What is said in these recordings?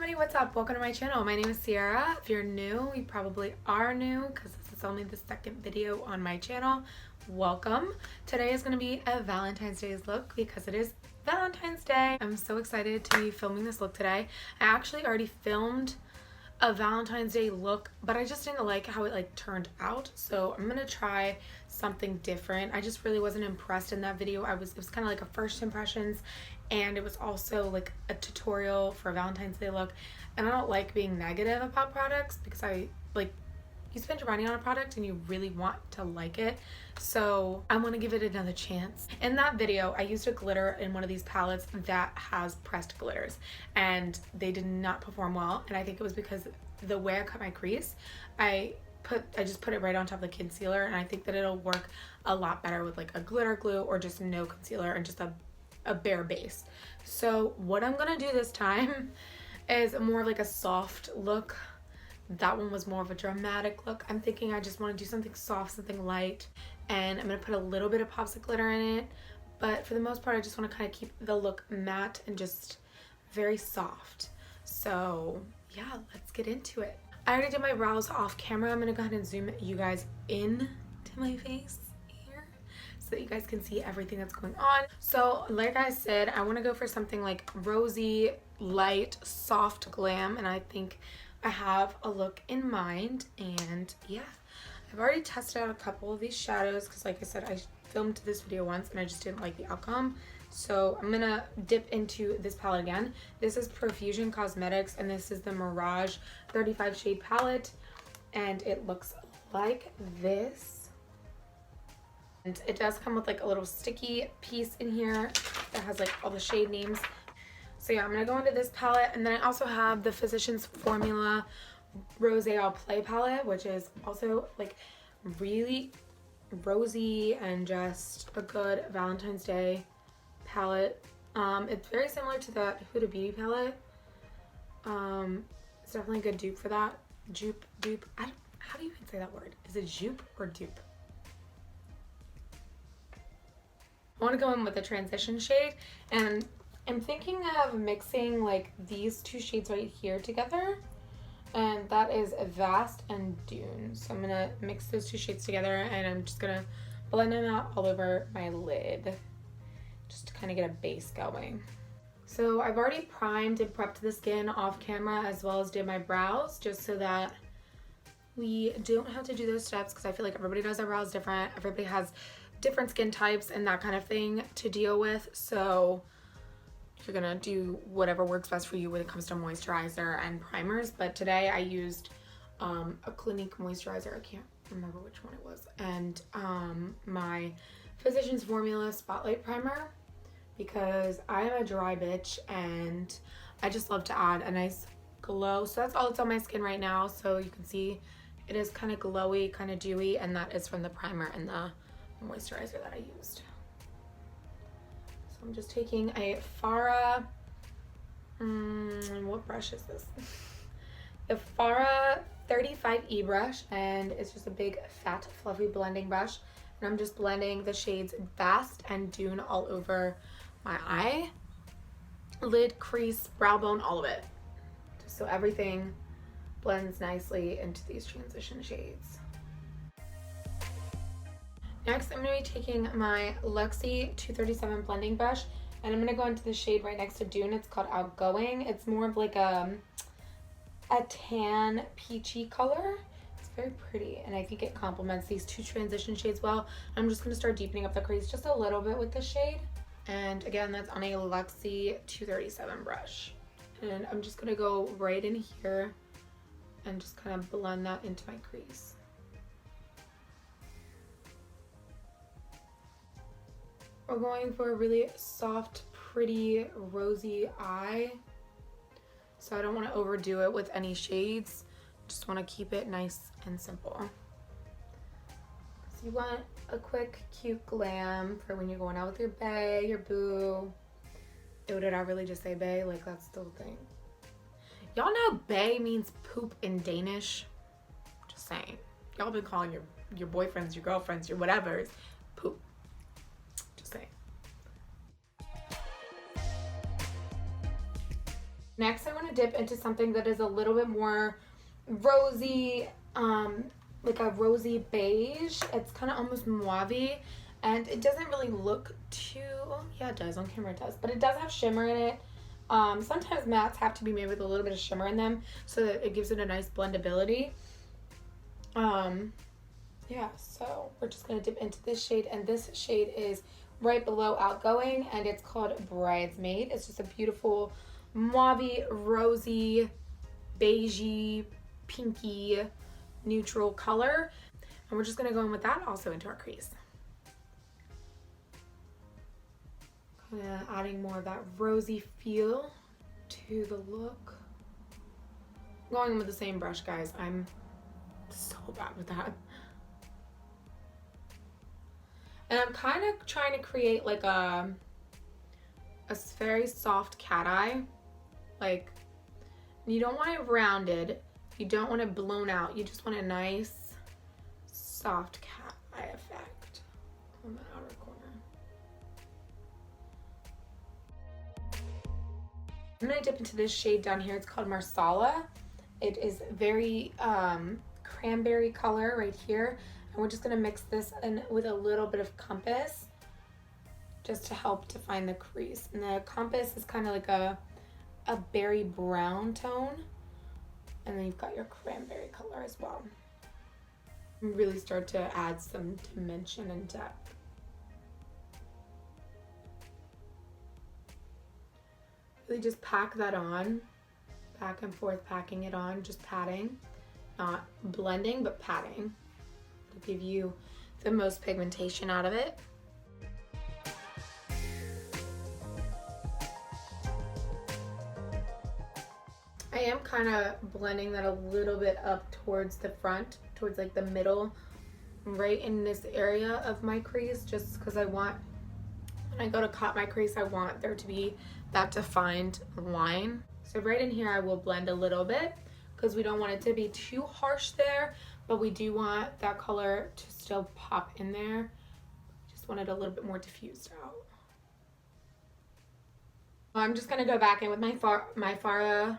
everybody, what's up? Welcome to my channel. My name is Sierra. If you're new, you probably are new because this is only the second video on my channel. Welcome. Today is going to be a Valentine's Day look because it is Valentine's Day. I'm so excited to be filming this look today. I actually already filmed a Valentine's Day look, but I just didn't like how it turned out, so I'm gonna try something different. I just really wasn't impressed in that video. It was kind of like a first impressions, and it was also like a tutorial for a Valentine's Day look, and I don't like being negative about products because you spend your money on a product and you really want to like it, so I want to give it another chance. In that video, I used a glitter in one of these palettes that has pressed glitters, and they did not perform well, and I think it was because the way I cut my crease, I just put it right on top of the concealer, and I think that it'll work a lot better with like a glitter glue or just no concealer and just a bare base. So what I'm gonna do this time is more of like a soft look. That one was more of a dramatic look. I'm thinking I just want to do something soft, something light, and I'm going to put a little bit of popsicle glitter in it, but for the most part I just want to kind of keep the look matte and just very soft. So yeah, let's get into it. I already did my brows off camera. I'm going to go ahead and zoom you guys in to my face here so that you guys can see everything that's going on. So like I said, I want to go for something like rosy, light, soft glam, and I think I have a look in mind. And yeah, I've already tested out a couple of these shadows because like I said, I filmed this video once and I just didn't like the outcome, so I'm gonna dip into this palette again. This is Profusion Cosmetics and this is the Mirage 35 shade palette, and it looks like this, and it does come with like a little sticky piece in here that has like all the shade names. So yeah, I'm going to go into this palette, and then I also have the Physicians Formula Rosé All Play palette, which is also like really rosy and just a good Valentine's Day palette. It's very similar to that Huda Beauty palette. It's definitely a good dupe for that. Dupe. How do you even say that word? Is it dupe or dupe? I want to go in with a transition shade, and I'm thinking of mixing like these two shades right here together, and that is Vast and Dune. So I'm gonna mix those two shades together, and I'm just gonna blend them out all over my lid just to kind of get a base going. So I've already primed and prepped the skin off camera, as well as did my brows, just so that we don't have to do those steps, because I feel like everybody does their brows different. Everybody has different skin types and that kind of thing to deal with, so you're gonna do whatever works best for you when it comes to moisturizer and primers. But today I used a Clinique moisturizer, I can't remember which one it was, and my Physicians Formula Spotlight Primer, because I am a dry bitch and I just love to add a nice glow. So that's all that's on my skin right now, so you can see it is kind of glowy, kind of dewy, and that is from the primer and the moisturizer that I used. I'm just taking a Farah, what brush is this? The Farah 35E brush, and it's just a big fat fluffy blending brush, and I'm just blending the shades Vast and Dune all over my eye, lid, crease, brow bone, all of it, just so everything blends nicely into these transition shades. Next, I'm going to be taking my Luxie 237 blending brush, and I'm going to go into the shade right next to Dune. It's called Outgoing. It's more of like a tan peachy color. It's very pretty, and I think it complements these two transition shades well. I'm just going to start deepening up the crease just a little bit with this shade. And again, that's on a Luxie 237 brush. And I'm just going to go right in here and just kind of blend that into my crease. We're going for a really soft, pretty, rosy eye. So I don't want to overdo it with any shades. Just want to keep it nice and simple. So you want a quick, cute glam for when you're going out with your bae, your boo. Ew, did I really just say bae? Like, that's the thing. Y'all know bae means poop in Danish? Just saying. Y'all been calling your boyfriends, your girlfriends, your whatevers poop. Just saying. Next, I want to dip into something that is a little bit more rosy, like a rosy beige. It's kind of almost mauve-y, and it doesn't really look too, yeah, it does, on camera it does, but it does have shimmer in it. Sometimes mattes have to be made with a little bit of shimmer in them so that it gives it a nice blendability. Yeah, so we're just going to dip into this shade, and this shade is right below Outgoing, and it's called Bridesmaid. It's just a beautiful mauve, rosy, beigey, pinky, neutral color. And we're just going to go in with that also into our crease. Kind of adding more of that rosy feel to the look. Going in with the same brush, guys. I'm so bad with that. And I'm kind of trying to create like a very soft cat eye. Like, you don't want it rounded. You don't want it blown out. You just want a nice, soft cat eye effect on the outer corner. I'm going to dip into this shade down here. It's called Marsala. It is very cranberry color right here. And we're just going to mix this in with a little bit of Compass just to help define the crease. And the Compass is kind of like a berry brown tone. And then you've got your cranberry color as well. And really start to add some dimension and depth. Really just pack that on, back and forth packing it on, just patting, not blending, but patting to give you the most pigmentation out of it. I am kind of blending that a little bit up towards the front, towards like the middle, right in this area of my crease, just because I want, when I go to cut my crease, I want there to be that defined line. So right in here I will blend a little bit because we don't want it to be too harsh there, but we do want that color to still pop in there. Just want it a little bit more diffused out. I'm just going to go back in with my Farah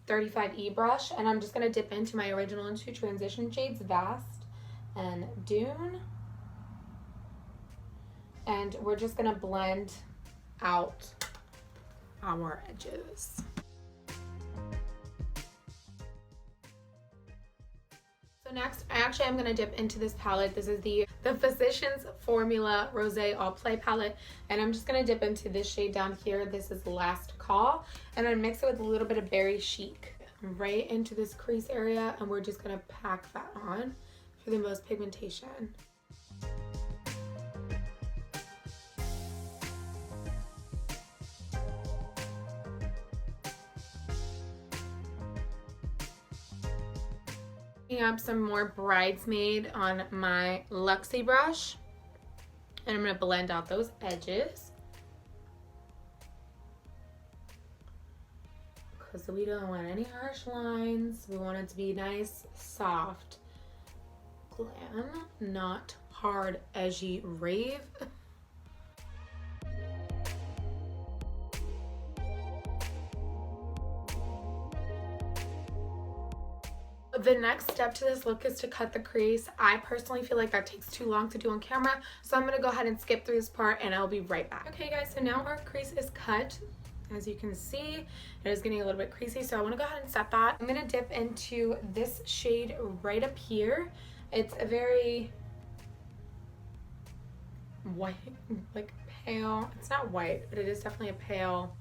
35E brush, and I'm just going to dip into my original and two transition shades, Vast and Dune. And we're just going to blend out our edges. So next, I am going to dip into this palette. This is the Physicians Formula Rosé All Play palette, and I'm just going to dip into this shade down here. This is Last Call, and I'm mix it with a little bit of Berry Chic right into this crease area, and we're just going to pack that on for the most pigmentation. Up some more Bridesmaid on my Luxie brush, and I'm going to blend out those edges because we don't want any harsh lines. We want it to be nice, soft, glam, not hard, edgy rave. The next step to this look is to cut the crease. I personally feel like that takes too long to do on camera, so I'm going to go ahead and skip through this part and I'll be right back. Okay guys, so now our crease is cut. As you can see, it is getting a little bit creasy, so I want to go ahead and set that. I'm going to dip into this shade right up here. It's a very white, like pale, it's not white, but it is definitely a pale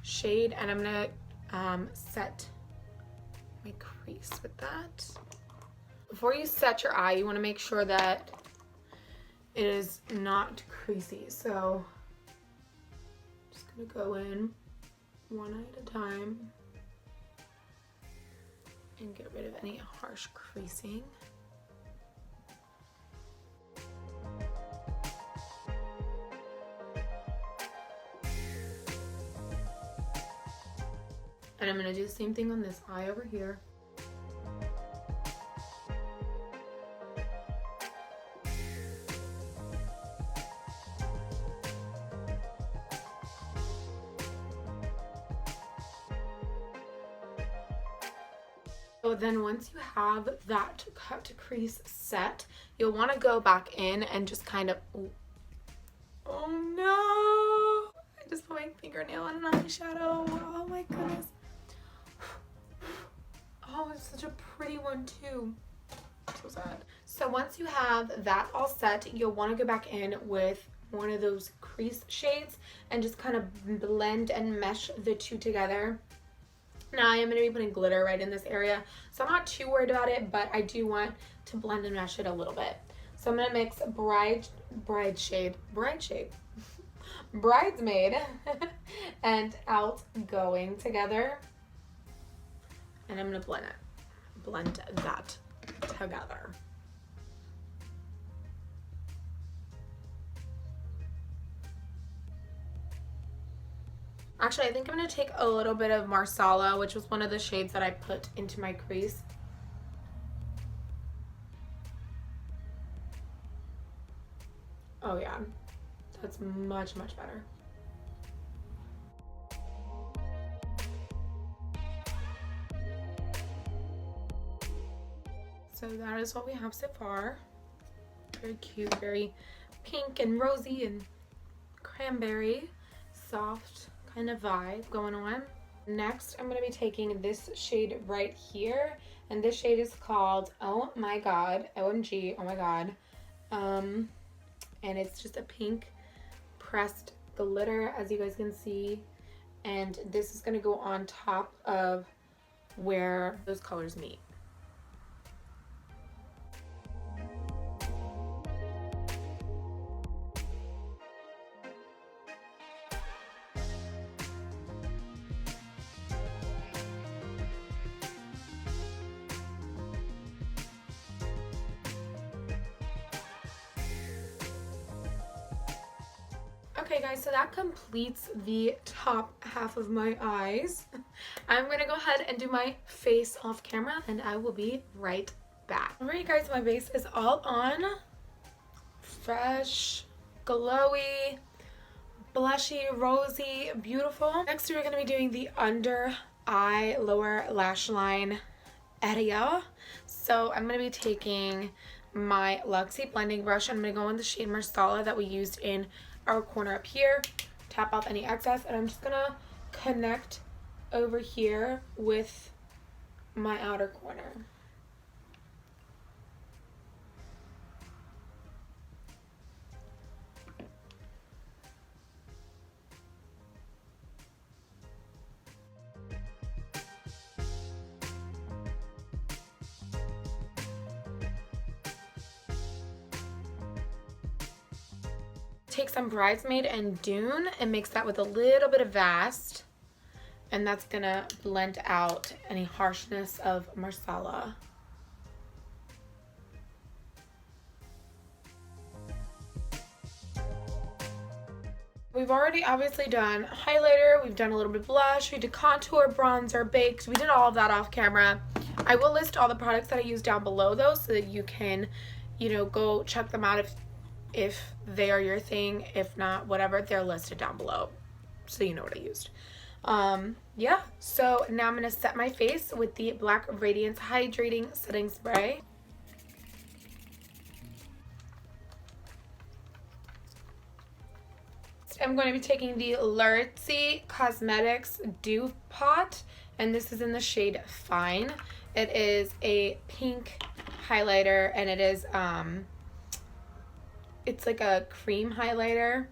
shade, and I'm going to set my crease with that. Before you set your eye, you want to make sure that it is not creasy. So just gonna go in one eye at a time and get rid of any harsh creasing. And I'm going to do the same thing on this eye over here. So then once you have that cut crease set, you'll want to go back in and just kind of, oh no, I just put my fingernail on an eyeshadow. Oh my goodness. Oh, it's such a pretty one too. So sad. So once you have that all set, you'll want to go back in with one of those crease shades and just kind of blend and mesh the two together. Now I am going to be putting glitter right in this area, so I'm not too worried about it, but I do want to blend and mesh it a little bit. So I'm going to mix bridesmaid and outgoing together, and I'm going to blend that together. Actually, I think I'm going to take a little bit of Marsala, which was one of the shades that I put into my crease. Oh yeah, that's much, much better. So that is what we have so far. Very cute, very pink and rosy and cranberry, soft kind of vibe going on. Next, I'm going to be taking this shade right here, and this shade is called Oh My God, OMG, oh my God. And it's just a pink pressed glitter, as you guys can see, and this is going to go on top of where those colors meet. Okay guys, so that completes the top half of my eyes. I'm gonna go ahead and do my face off camera and I will be right back. Alright guys, my base is all on. Fresh, glowy, blushy, rosy, beautiful. Next we're gonna be doing the under eye lower lash line area. So I'm gonna be taking my Luxie blending brush. I'm gonna go in the shade Marsala that we used in our corner up here, tap off any excess, and I'm just gonna connect over here with my outer corner. Take some Bridesmaid and Dune and mix that with a little bit of Vast, and that's gonna blend out any harshness of Marsala. We've already obviously done highlighter, we've done a little bit of blush, we did contour, bronzer, baked, we did all of that off camera. I will list all the products that I use down below though, so that you can, you know, go check them out if they are your thing. If not, whatever, they're listed down below so you know what I used. Yeah, so now I'm gonna set my face with the Black Radiance Hydrating Setting Spray. I'm going to be taking the Luxie Cosmetics Dew Pot, and this is in the shade Fine. It is a pink highlighter, and it is it's like a cream highlighter.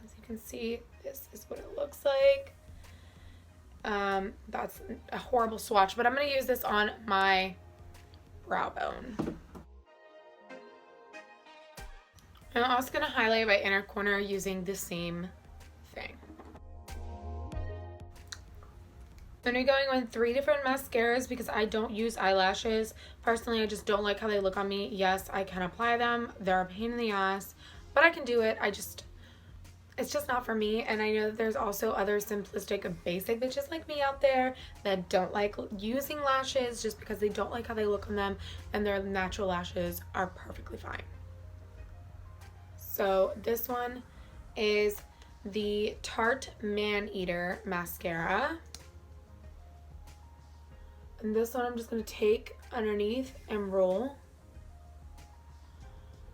As you can see, this is what it looks like. That's a horrible swatch, but I'm going to use this on my brow bone. I'm also going to highlight my inner corner using the same thing. Then we're going with 3 different mascaras because I don't use eyelashes. Personally, I just don't like how they look on me. Yes, I can apply them. They're a pain in the ass, but I can do it. It's just not for me. And I know that there's also other simplistic, basic bitches like me out there that don't like using lashes just because they don't like how they look on them, and their natural lashes are perfectly fine. So this one is the Tarte Man Eater Mascara. And this one I'm just going to take underneath and roll.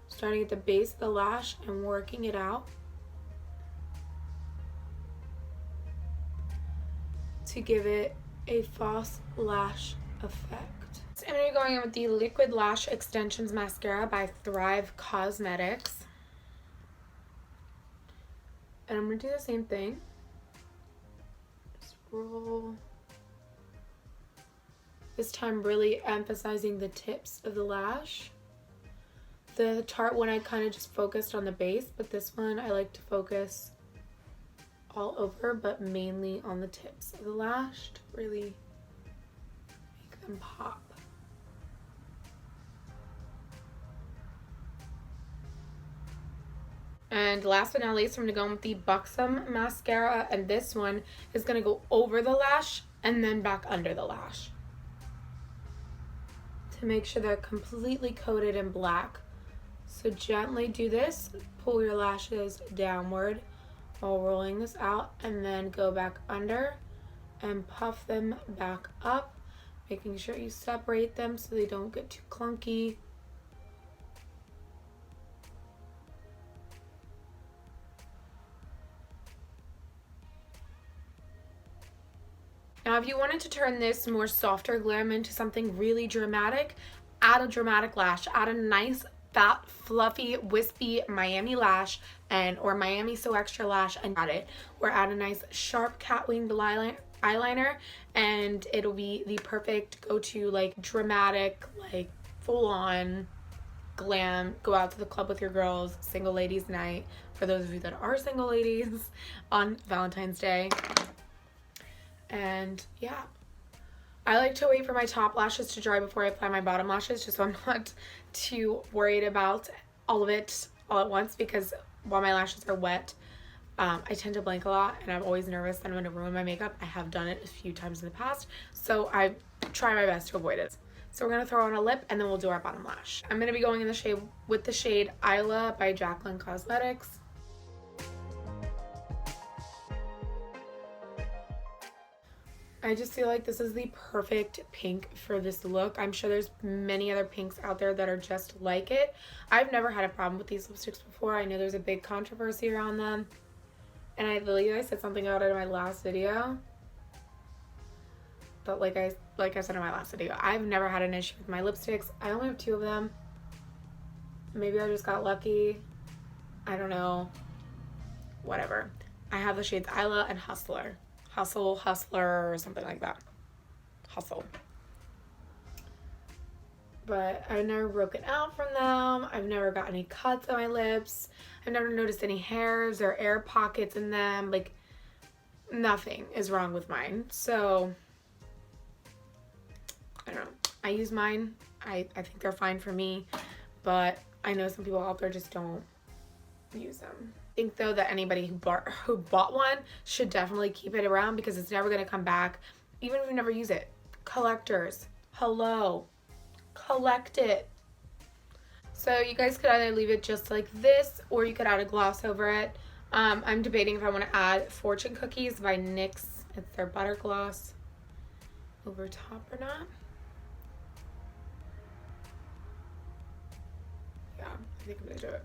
Starting at the base of the lash and working it out to give it a false lash effect. So I'm going to be going in with the Liquid Lash Extensions Mascara by Thrive Cosmetics. And I'm going to do the same thing. Just roll. This time really emphasizing the tips of the lash. The Tarte one I kind of just focused on the base, but this one I like to focus all over, but mainly on the tips of the lash to really make them pop. And last but not least, I'm going to go in with the Buxom mascara, and this one is going to go over the lash and then back under the lash to make sure they're completely coated in black. So gently do this, pull your lashes downward while rolling this out, and then go back under and puff them back up, making sure you separate them so they don't get too clunky. Now if you wanted to turn this more softer glam into something really dramatic, add a dramatic lash, add a nice fat, fluffy, wispy Miami lash or Miami So Extra lash and add it. Or add a nice sharp cat winged eyeliner and it'll be the perfect go-to like dramatic, like full-on glam, go out to the club with your girls, single ladies night for those of you that are single ladies on Valentine's Day. And yeah, I like to wait for my top lashes to dry before I apply my bottom lashes, just so I'm not too worried about all of it all at once, because while my lashes are wet, I tend to blink a lot and I'm always nervous that I'm going to ruin my makeup. I have done it a few times in the past, so I try my best to avoid it. So we're going to throw on a lip and then we'll do our bottom lash. I'm going to be going in the shade with the shade Isla by Jaclyn Cosmetics. I just feel like this is the perfect pink for this look. I'm sure there's many other pinks out there that are just like it. I've never had a problem with these lipsticks before. I know there's a big controversy around them. And I believe I said something about it in my last video. But like I said in my last video, I've never had an issue with my lipsticks. I only have 2 of them. Maybe I just got lucky. I don't know. Whatever. I have the shades Isla and Hustler. Hustler, or something like that. Hustle. But I've never broken out from them. I've never got any cuts on my lips. I've never noticed any hairs or air pockets in them. Like, nothing is wrong with mine. So, I don't know. I use mine. I think they're fine for me. But I know some people out there just don't use them. I think though that anybody who bought one should definitely keep it around, because it's never going to come back, even if you never use it. Collectors, hello, collect it. So you guys could either leave it just like this, or you could add a gloss over it. I'm debating if I want to add Fortune Cookies by NYX. It's their butter gloss over top or not. Yeah, I think I'm gonna do it.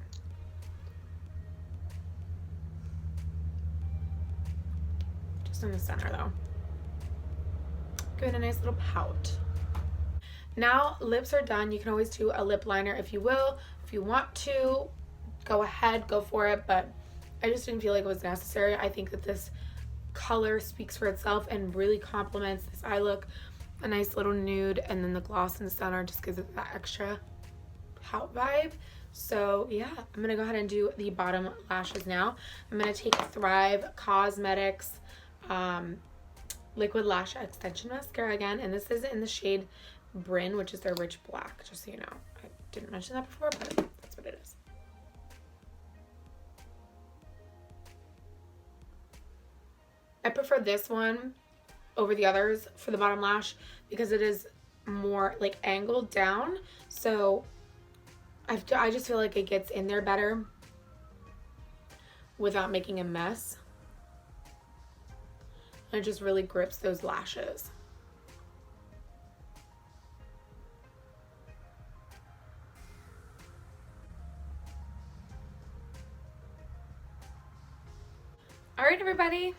In the center though. Give it a nice little pout. Now lips are done. You can always do a lip liner if you will. If you want to, go ahead, go for it, but I just didn't feel like it was necessary. I think that this color speaks for itself and really complements this eye look. A nice little nude, and then the gloss in the center just gives it that extra pout vibe. So yeah, I'm gonna go ahead and do the bottom lashes now. I'm gonna take Thrive Cosmetics Liquid Lash Extension Mascara again, and this is in the shade Bryn, which is their Rich Black, just so you know. I didn't mention that before, but that's what it is. I prefer this one over the others for the bottom lash because it is more like angled down, so I just feel like it gets in there better without making a mess. It just really grips those lashes. Alright everybody,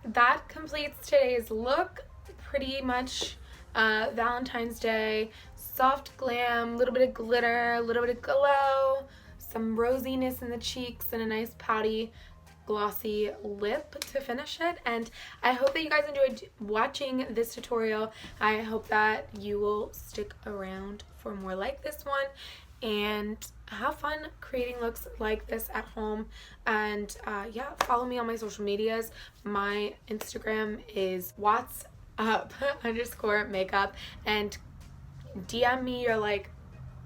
that completes today's look. Pretty much Valentine's Day, soft glam, a little bit of glitter, a little bit of glow, some rosiness in the cheeks, and a nice pouty glossy lip to finish it. And I hope that you guys enjoyed watching this tutorial. I hope that you will stick around for more like this one and have fun creating looks like this at home. And yeah, follow me on my social medias. My Instagram is whatsup_makeup, and DM me your like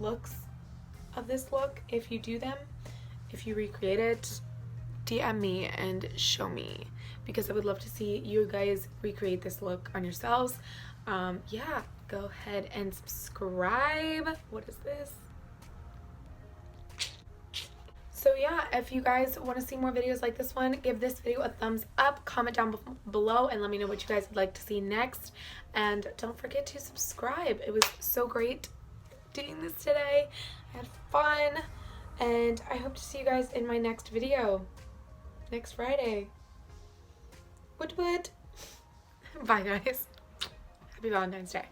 looks of this look if you do them, if you recreate it. DM me and show me, because I would love to see you guys recreate this look on yourselves. Yeah, go ahead and subscribe. What is this? So yeah, if you guys want to see more videos like this one, give this video a thumbs up, comment down below, and let me know what you guys would like to see next. And don't forget to subscribe. It was so great doing this today. I had fun, and I hope to see you guys in my next video next Friday. Woot woot. Bye guys. Happy Valentine's Day.